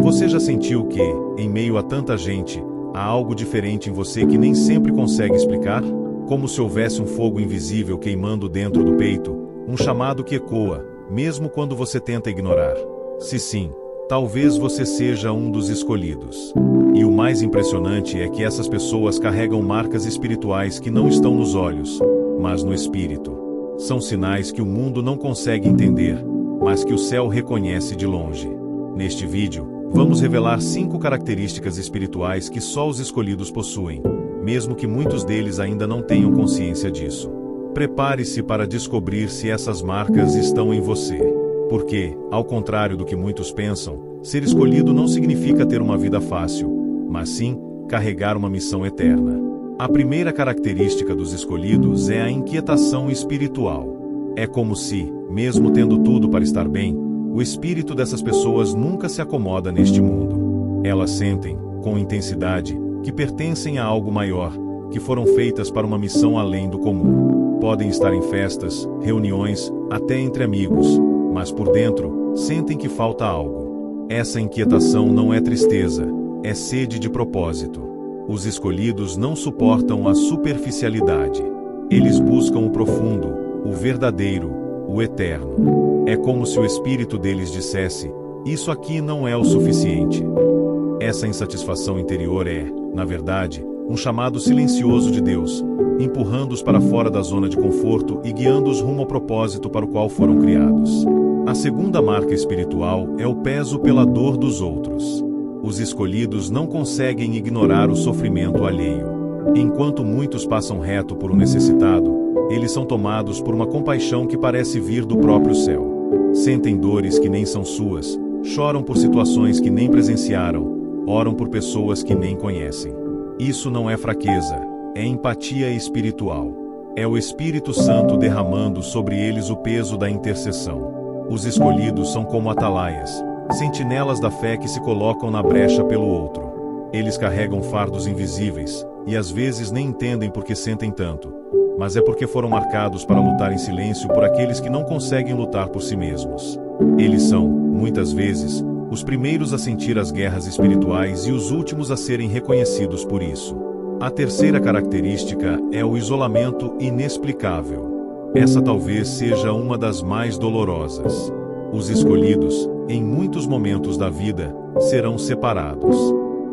Você já sentiu que, em meio a tanta gente, há algo diferente em você que nem sempre consegue explicar? Como se houvesse um fogo invisível queimando dentro do peito, um chamado que ecoa, mesmo quando você tenta ignorar. Se sim, talvez você seja um dos escolhidos. E o mais impressionante é que essas pessoas carregam marcas espirituais que não estão nos olhos, mas no espírito. São sinais que o mundo não consegue entender, mas que o céu reconhece de longe. Neste vídeo, vamos revelar 5 características espirituais que só os escolhidos possuem, mesmo que muitos deles ainda não tenham consciência disso. Prepare-se para descobrir se essas marcas estão em você. Porque, ao contrário do que muitos pensam, ser escolhido não significa ter uma vida fácil, mas sim carregar uma missão eterna. A primeira característica dos escolhidos é a inquietação espiritual. É como se, mesmo tendo tudo para estar bem, o espírito dessas pessoas nunca se acomoda neste mundo. Elas sentem, com intensidade, que pertencem a algo maior, que foram feitas para uma missão além do comum. Podem estar em festas, reuniões, até entre amigos, mas por dentro, sentem que falta algo. Essa inquietação não é tristeza, é sede de propósito. Os escolhidos não suportam a superficialidade. Eles buscam o profundo, o verdadeiro, o eterno. É como se o espírito deles dissesse: isso aqui não é o suficiente. Essa insatisfação interior é, na verdade, um chamado silencioso de Deus, empurrando-os para fora da zona de conforto e guiando-os rumo ao propósito para o qual foram criados. A segunda marca espiritual é o peso pela dor dos outros. Os escolhidos não conseguem ignorar o sofrimento alheio. Enquanto muitos passam reto por um necessitado, eles são tomados por uma compaixão que parece vir do próprio céu. Sentem dores que nem são suas, choram por situações que nem presenciaram, oram por pessoas que nem conhecem. Isso não é fraqueza, é empatia espiritual. É o Espírito Santo derramando sobre eles o peso da intercessão. Os escolhidos são como atalaias, sentinelas da fé que se colocam na brecha pelo outro. Eles carregam fardos invisíveis, e às vezes nem entendem por que sentem tanto, mas é porque foram marcados para lutar em silêncio por aqueles que não conseguem lutar por si mesmos. Eles são, muitas vezes, os primeiros a sentir as guerras espirituais e os últimos a serem reconhecidos por isso. A terceira característica é o isolamento inexplicável. Essa talvez seja uma das mais dolorosas. Os escolhidos, em muitos momentos da vida, serão separados.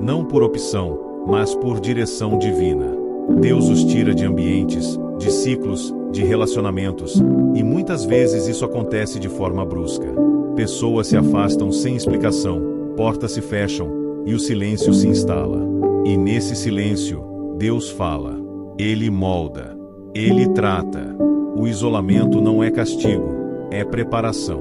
Não por opção, mas por direção divina. Deus os tira de ambientes, de ciclos, de relacionamentos, e muitas vezes isso acontece de forma brusca. Pessoas se afastam sem explicação, portas se fecham, e o silêncio se instala. E nesse silêncio, Deus fala. Ele molda. Ele trata. O isolamento não é castigo, é preparação.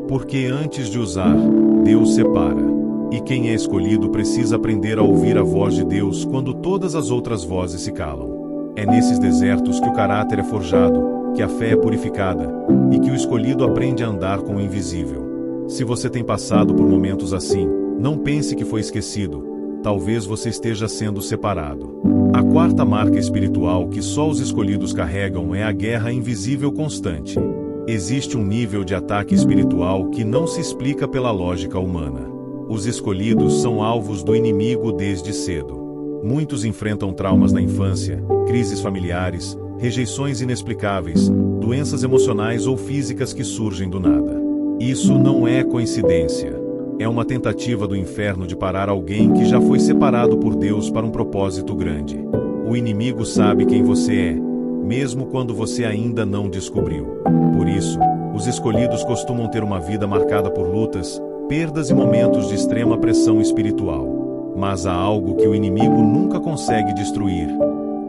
Porque antes de usar, Deus separa. E quem é escolhido precisa aprender a ouvir a voz de Deus quando todas as outras vozes se calam. É nesses desertos que o caráter é forjado, que a fé é purificada, e que o escolhido aprende a andar com o invisível. Se você tem passado por momentos assim, não pense que foi esquecido. Talvez você esteja sendo separado. A quarta marca espiritual que só os escolhidos carregam é a guerra invisível constante. Existe um nível de ataque espiritual que não se explica pela lógica humana. Os escolhidos são alvos do inimigo desde cedo. Muitos enfrentam traumas na infância, crises familiares, rejeições inexplicáveis, doenças emocionais ou físicas que surgem do nada. Isso não é coincidência. É uma tentativa do inferno de parar alguém que já foi separado por Deus para um propósito grande. O inimigo sabe quem você é, mesmo quando você ainda não descobriu. Por isso, os escolhidos costumam ter uma vida marcada por lutas, perdas e momentos de extrema pressão espiritual. Mas há algo que o inimigo nunca consegue destruir: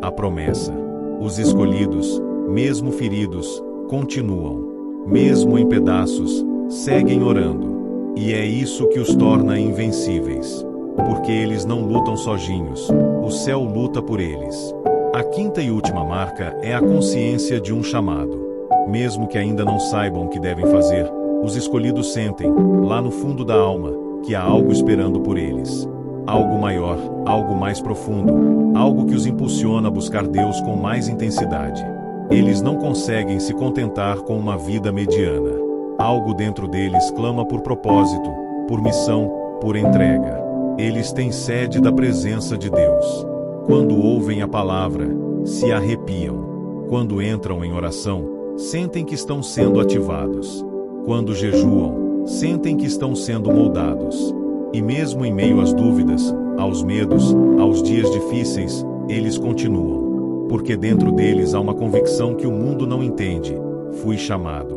a promessa. Os escolhidos, mesmo feridos, continuam. Mesmo em pedaços, seguem orando. E é isso que os torna invencíveis. Porque eles não lutam sozinhos, o céu luta por eles. A quinta e última marca é a consciência de um chamado. Mesmo que ainda não saibam o que devem fazer, os escolhidos sentem, lá no fundo da alma, que há algo esperando por eles. Algo maior, algo mais profundo, algo que os impulsiona a buscar Deus com mais intensidade. Eles não conseguem se contentar com uma vida mediana. Algo dentro deles clama por propósito, por missão, por entrega. Eles têm sede da presença de Deus. Quando ouvem a palavra, se arrepiam. Quando entram em oração, sentem que estão sendo ativados. Quando jejuam, sentem que estão sendo moldados. E mesmo em meio às dúvidas, aos medos, aos dias difíceis, eles continuam. Porque dentro deles há uma convicção que o mundo não entende: fui chamado.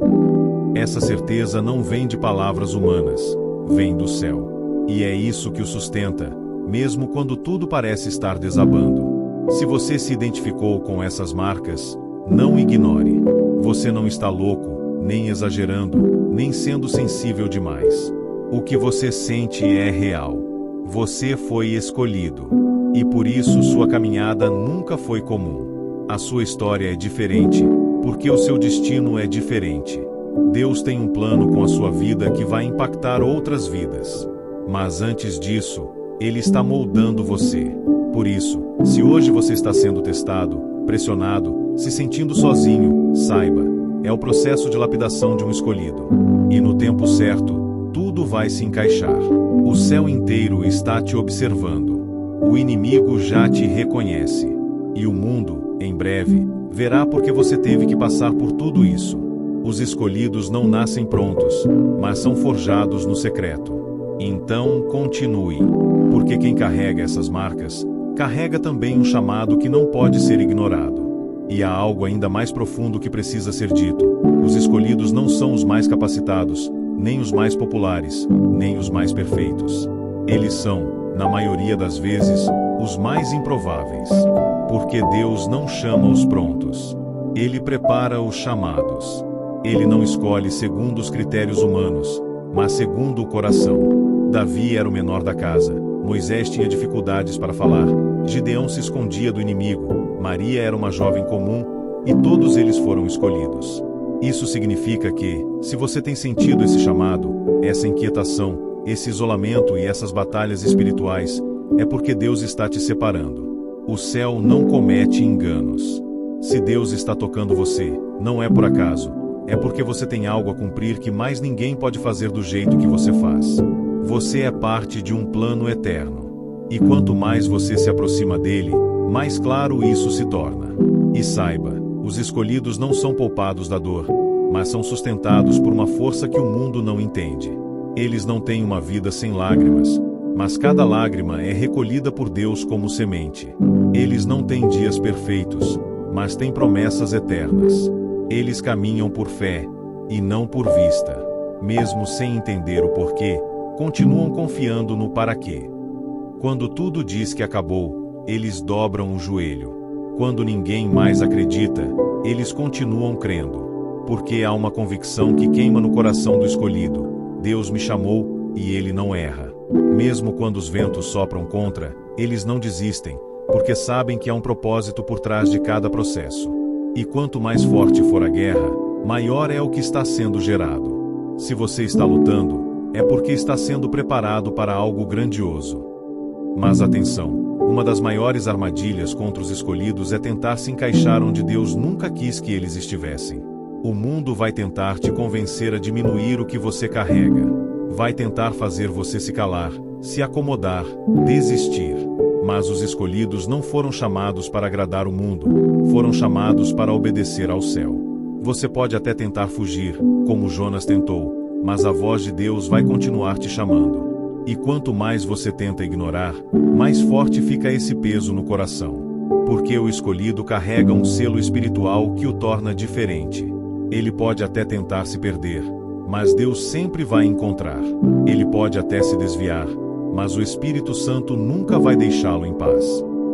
Essa certeza não vem de palavras humanas, vem do céu. E é isso que o sustenta, mesmo quando tudo parece estar desabando. Se você se identificou com essas marcas, não ignore. Você não está louco, nem exagerando, nem sendo sensível demais. O que você sente é real. Você foi escolhido. E por isso sua caminhada nunca foi comum. A sua história é diferente, porque o seu destino é diferente. Deus tem um plano com a sua vida que vai impactar outras vidas. Mas antes disso, Ele está moldando você. Por isso, se hoje você está sendo testado, pressionado, se sentindo sozinho, saiba, é o processo de lapidação de um escolhido. E no tempo certo, tudo vai se encaixar. O céu inteiro está te observando. O inimigo já te reconhece. E o mundo, em breve, verá porque você teve que passar por tudo isso. Os escolhidos não nascem prontos, mas são forjados no secreto. Então, continue. Porque quem carrega essas marcas, carrega também um chamado que não pode ser ignorado. E há algo ainda mais profundo que precisa ser dito. Os escolhidos não são os mais capacitados, nem os mais populares, nem os mais perfeitos. Eles são, na maioria das vezes, os mais improváveis. Porque Deus não chama os prontos. Ele prepara os chamados. Ele não escolhe segundo os critérios humanos, mas segundo o coração. Davi era o menor da casa. Moisés tinha dificuldades para falar. Gideão se escondia do inimigo. Maria era uma jovem comum. E todos eles foram escolhidos. Isso significa que, se você tem sentido esse chamado, essa inquietação, esse isolamento e essas batalhas espirituais, é porque Deus está te separando. O céu não comete enganos. Se Deus está tocando você, não é por acaso. É porque você tem algo a cumprir que mais ninguém pode fazer do jeito que você faz. Você é parte de um plano eterno. E quanto mais você se aproxima dele, mais claro isso se torna. E saiba, os escolhidos não são poupados da dor, mas são sustentados por uma força que o mundo não entende. Eles não têm uma vida sem lágrimas, mas cada lágrima é recolhida por Deus como semente. Eles não têm dias perfeitos, mas têm promessas eternas. Eles caminham por fé, e não por vista. Mesmo sem entender o porquê, continuam confiando no para quê. Quando tudo diz que acabou, eles dobram o joelho. Quando ninguém mais acredita, eles continuam crendo. Porque há uma convicção que queima no coração do escolhido. Deus me chamou, e Ele não erra. Mesmo quando os ventos sopram contra, eles não desistem, porque sabem que há um propósito por trás de cada processo. E quanto mais forte for a guerra, maior é o que está sendo gerado. Se você está lutando, é porque está sendo preparado para algo grandioso. Mas atenção, uma das maiores armadilhas contra os escolhidos é tentar se encaixar onde Deus nunca quis que eles estivessem. O mundo vai tentar te convencer a diminuir o que você carrega. Vai tentar fazer você se calar, se acomodar, desistir. Mas os escolhidos não foram chamados para agradar o mundo, foram chamados para obedecer ao céu. Você pode até tentar fugir, como Jonas tentou, mas a voz de Deus vai continuar te chamando. E quanto mais você tenta ignorar, mais forte fica esse peso no coração. Porque o escolhido carrega um selo espiritual que o torna diferente. Ele pode até tentar se perder, mas Deus sempre vai encontrar. Ele pode até se desviar, mas o Espírito Santo nunca vai deixá-lo em paz.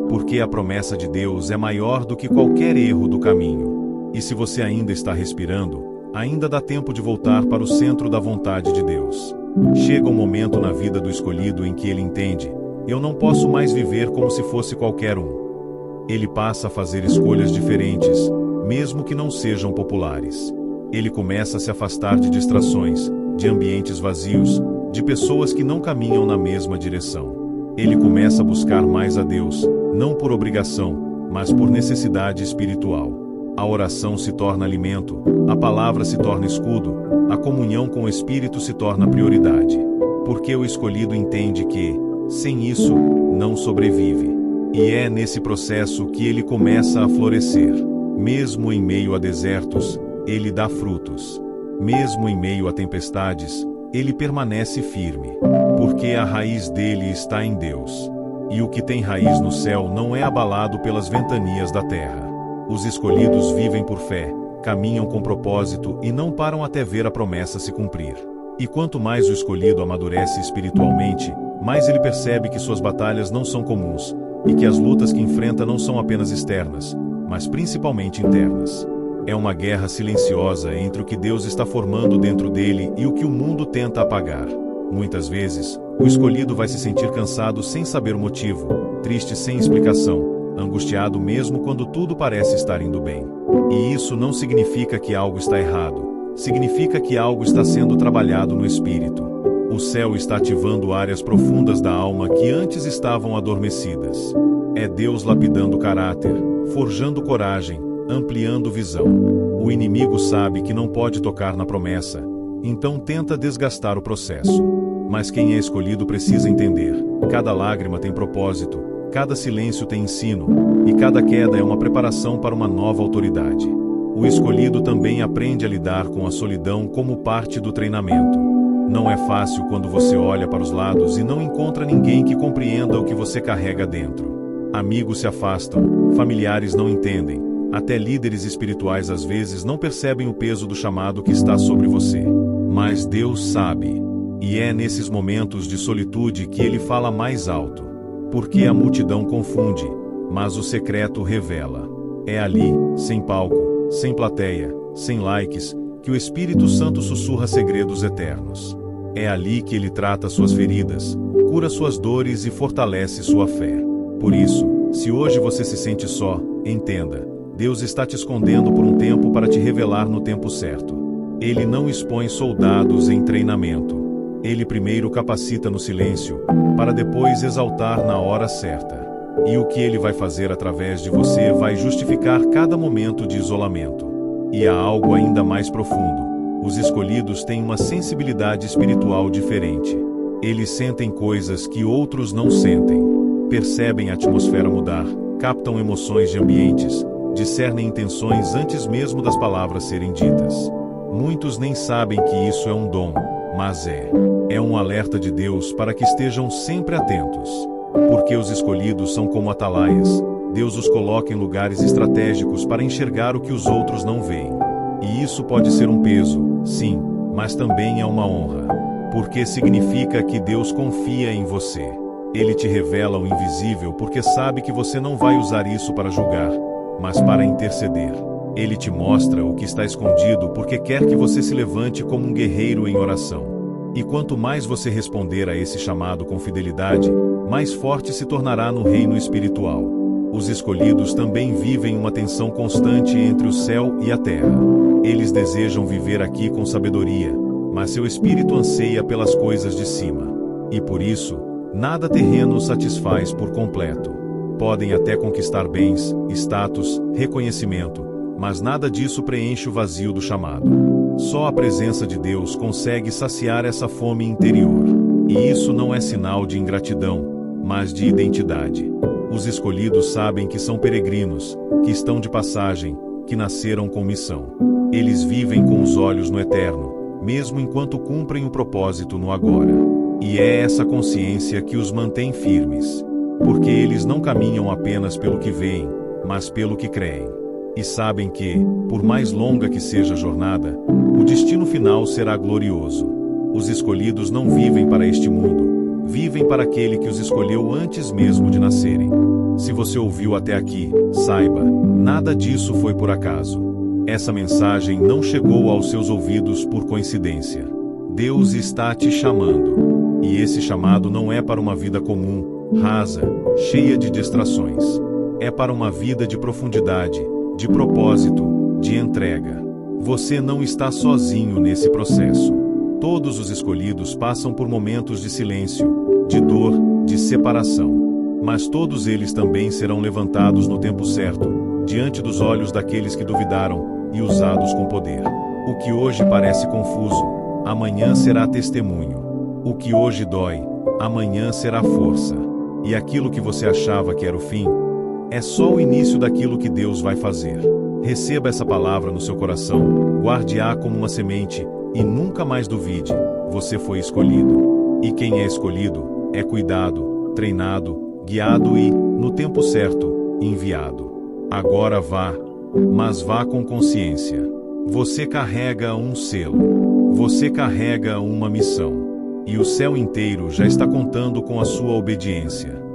Porque a promessa de Deus é maior do que qualquer erro do caminho. E se você ainda está respirando, ainda dá tempo de voltar para o centro da vontade de Deus. Chega um momento na vida do escolhido em que ele entende: eu não posso mais viver como se fosse qualquer um. Ele passa a fazer escolhas diferentes, mesmo que não sejam populares. Ele começa a se afastar de distrações, de ambientes vazios, de pessoas que não caminham na mesma direção. Ele começa a buscar mais a Deus, não por obrigação, mas por necessidade espiritual. A oração se torna alimento, a palavra se torna escudo, a comunhão com o Espírito se torna prioridade. porque o escolhido entende que, sem isso, não sobrevive. E é nesse processo que ele começa a florescer. Mesmo em meio a desertos, ele dá frutos. Mesmo em meio a tempestades, ele permanece firme, porque a raiz dele está em Deus. E o que tem raiz no céu não é abalado pelas ventanias da terra. Os escolhidos vivem por fé, caminham com propósito e não param até ver a promessa se cumprir. E quanto mais o escolhido amadurece espiritualmente, mais ele percebe que suas batalhas não são comuns, e que as lutas que enfrenta não são apenas externas, mas principalmente internas. É uma guerra silenciosa entre o que Deus está formando dentro dele e o que o mundo tenta apagar. Muitas vezes, o escolhido vai se sentir cansado sem saber o motivo, triste sem explicação, angustiado mesmo quando tudo parece estar indo bem. E isso não significa que algo está errado, significa que algo está sendo trabalhado no espírito. O céu está ativando áreas profundas da alma que antes estavam adormecidas. É Deus lapidando caráter, forjando coragem, ampliando visão. O inimigo sabe que não pode tocar na promessa, então tenta desgastar o processo. Mas quem é escolhido precisa entender: cada lágrima tem propósito, cada silêncio tem ensino, e cada queda é uma preparação para uma nova autoridade. O escolhido também aprende a lidar com a solidão como parte do treinamento. Não é fácil quando você olha para os lados e não encontra ninguém que compreenda o que você carrega dentro. Amigos se afastam, familiares não entendem, até líderes espirituais às vezes não percebem o peso do chamado que está sobre você. Mas Deus sabe. E é nesses momentos de solitude que ele fala mais alto. Porque a multidão confunde, mas o secreto revela. É ali, sem palco, sem plateia, sem likes, que o Espírito Santo sussurra segredos eternos. É ali que ele trata suas feridas, cura suas dores e fortalece sua fé. Por isso, se hoje você se sente só, entenda: Deus está te escondendo por um tempo para te revelar no tempo certo. Ele não expõe soldados em treinamento. Ele primeiro capacita no silêncio, para depois exaltar na hora certa. E o que ele vai fazer através de você vai justificar cada momento de isolamento. E há algo ainda mais profundo: os escolhidos têm uma sensibilidade espiritual diferente. Eles sentem coisas que outros não sentem. Percebem a atmosfera mudar, captam emoções de ambientes, discernem intenções antes mesmo das palavras serem ditas. Muitos nem sabem que isso é um dom, mas é um alerta de Deus para que estejam sempre atentos. Porque os escolhidos são como atalaias. Deus os coloca em lugares estratégicos para enxergar o que os outros não veem. E isso pode ser um peso, sim, mas também é uma honra. Porque significa que Deus confia em você. Ele te revela o invisível porque sabe que você não vai usar isso para julgar, mas para interceder. Ele te mostra o que está escondido porque quer que você se levante como um guerreiro em oração. E quanto mais você responder a esse chamado com fidelidade, mais forte se tornará no reino espiritual. Os escolhidos também vivem uma tensão constante entre o céu e a terra. Eles desejam viver aqui com sabedoria, mas seu espírito anseia pelas coisas de cima. E por isso, nada terreno os satisfaz por completo. Podem até conquistar bens, status, reconhecimento, mas nada disso preenche o vazio do chamado. Só a presença de Deus consegue saciar essa fome interior. E isso não é sinal de ingratidão, mas de identidade. Os escolhidos sabem que são peregrinos, que estão de passagem, que nasceram com missão. Eles vivem com os olhos no eterno, mesmo enquanto cumprem o propósito no agora. E é essa consciência que os mantém firmes. Porque eles não caminham apenas pelo que veem, mas pelo que creem. E sabem que, por mais longa que seja a jornada, o destino final será glorioso. Os escolhidos não vivem para este mundo, vivem para aquele que os escolheu antes mesmo de nascerem. Se você ouviu até aqui, saiba, nada disso foi por acaso. Essa mensagem não chegou aos seus ouvidos por coincidência. Deus está te chamando. E esse chamado não é para uma vida comum, rasa, cheia de distrações. É para uma vida de profundidade, de propósito, de entrega. Você não está sozinho nesse processo. Todos os escolhidos passam por momentos de silêncio, de dor, de separação. Mas todos eles também serão levantados no tempo certo, diante dos olhos daqueles que duvidaram, e usados com poder. O que hoje parece confuso, amanhã será testemunho. O que hoje dói, amanhã será força. E aquilo que você achava que era o fim, é só o início daquilo que Deus vai fazer. Receba essa palavra no seu coração, guarde-a como uma semente, e nunca mais duvide, você foi escolhido. E quem é escolhido, é cuidado, treinado, guiado e, no tempo certo, enviado. Agora vá, mas vá com consciência. Você carrega um selo. Você carrega uma missão. E o céu inteiro já está contando com a sua obediência.